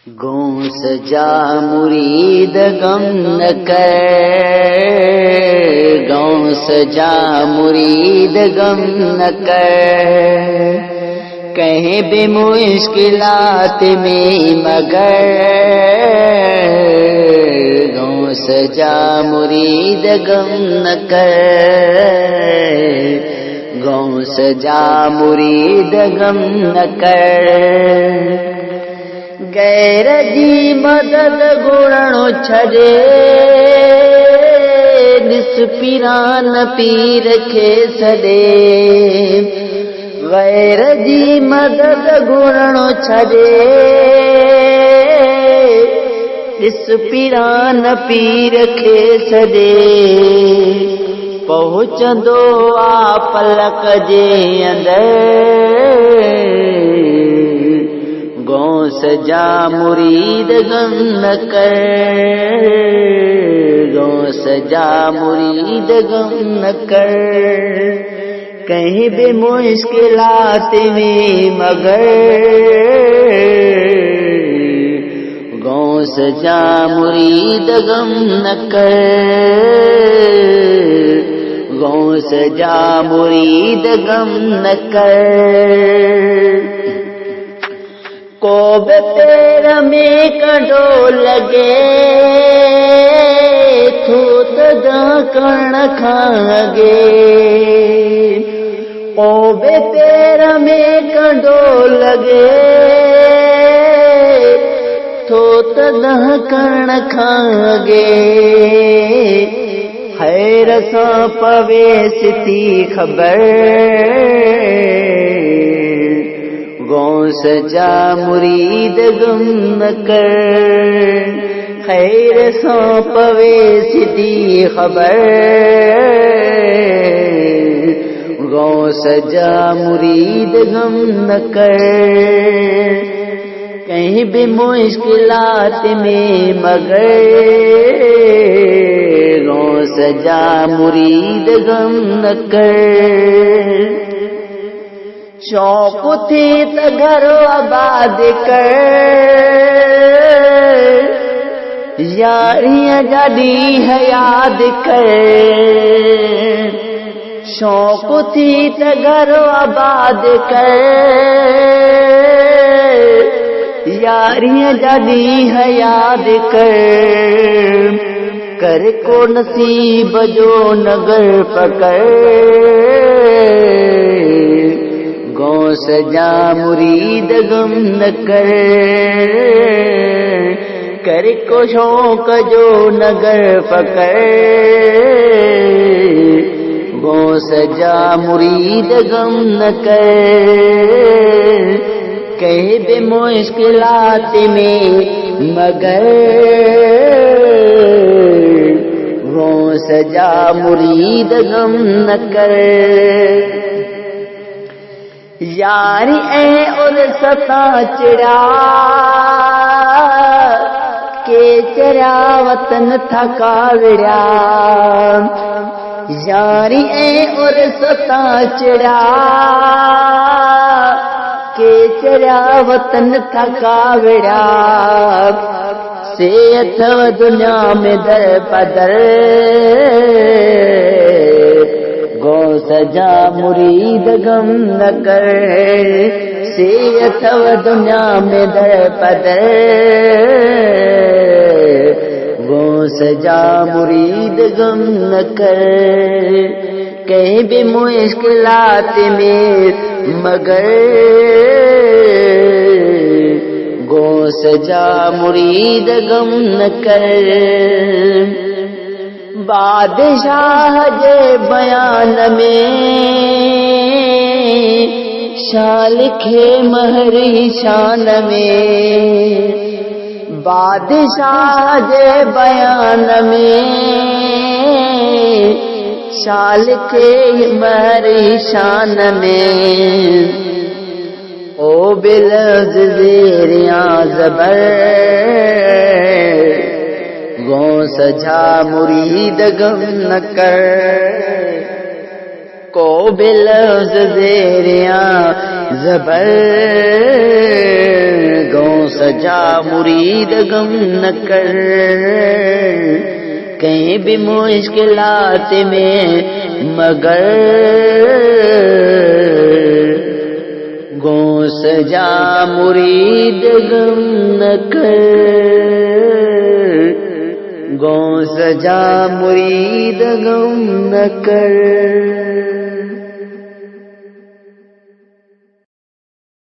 گوں سجا مرید غم نہ کر، گوں سجا مرید غم نہ کر، کہیں بھی مشکلات میں مگر، گوں سجا مرید غم نہ کر، گوں سجا مرید غم نہ کر، غیر جی مدد گھڑنو چھڑے، نس پیران پیر کھے سڑے، غیر جی مدد گھڑنو چھڑے، نس پیران پیر کھے سڑے، پہنچندو آ پلک جے اندر، گوں سجا مرید غم نہ کر، گوں سجا مرید غم نہ کر، کہیں بھی مشکلات میں مگر، گوں سجا مرید غم نہ کر، گوں سجا مرید غم نہ کر، کو بے پیر میں کڈو لگے، تھوت دا کن کھانگے، کو بے پیر میں کڈو لگے، تھوت دا کن کھانگے، خیر سا پوے ستی خبر، گوں سجا مرید غم نہ کر، خیر سو پوے سدی خبر، گوں سجا مرید غم نہ کر، کہیں بھی مشکلات میں مگر، گوں سجا مرید غم نہ کر، شوق تھی تو گھر آباد کر، یاریاں جڑی ہے یاد کر، شوق تھی تو گھر آباد کر، یاریاں جڑی ہے یاد کر کو نصیب جو نگر پکڑ، گوں سجا مرید غم نہ کر، کر کو شوق جو نگر پکڑ، گوں سجا مرید غم نہ کر، کہیں بھی مشکلات میں مگر، گوں سجا مرید غم نہ کر، یاری اے اور ستا چڑا کے چرا وطن تھا کاوڑا، یاری اے اور ستا چڑا کے چرا وطن تھا کاوڑا، سے اتھو دنیا میں در پدر، گوں سجا مرید غم نہ کر، سے اتھو دنیا میں در پدر، گوں سجا مرید غم نہ کر، کہیں بھی مشکلات میں مگر، گوں سجا مرید غم نہ کر، بادشاہ جے بیان میں شان لکھے مہری شان میں، بادشاہ جے بیان میں شان لکھے مہری شان میں، او بلفظ زیریاں زبر، گوں سجا مرید غم نہ کر، کو بلفظ زیریاں زبر گو سجا مرید غم نہ کر کہیں بھی مشکلات میں مگر گو سجا مرید غم نہ کر گو سجا مرید غم نہ کر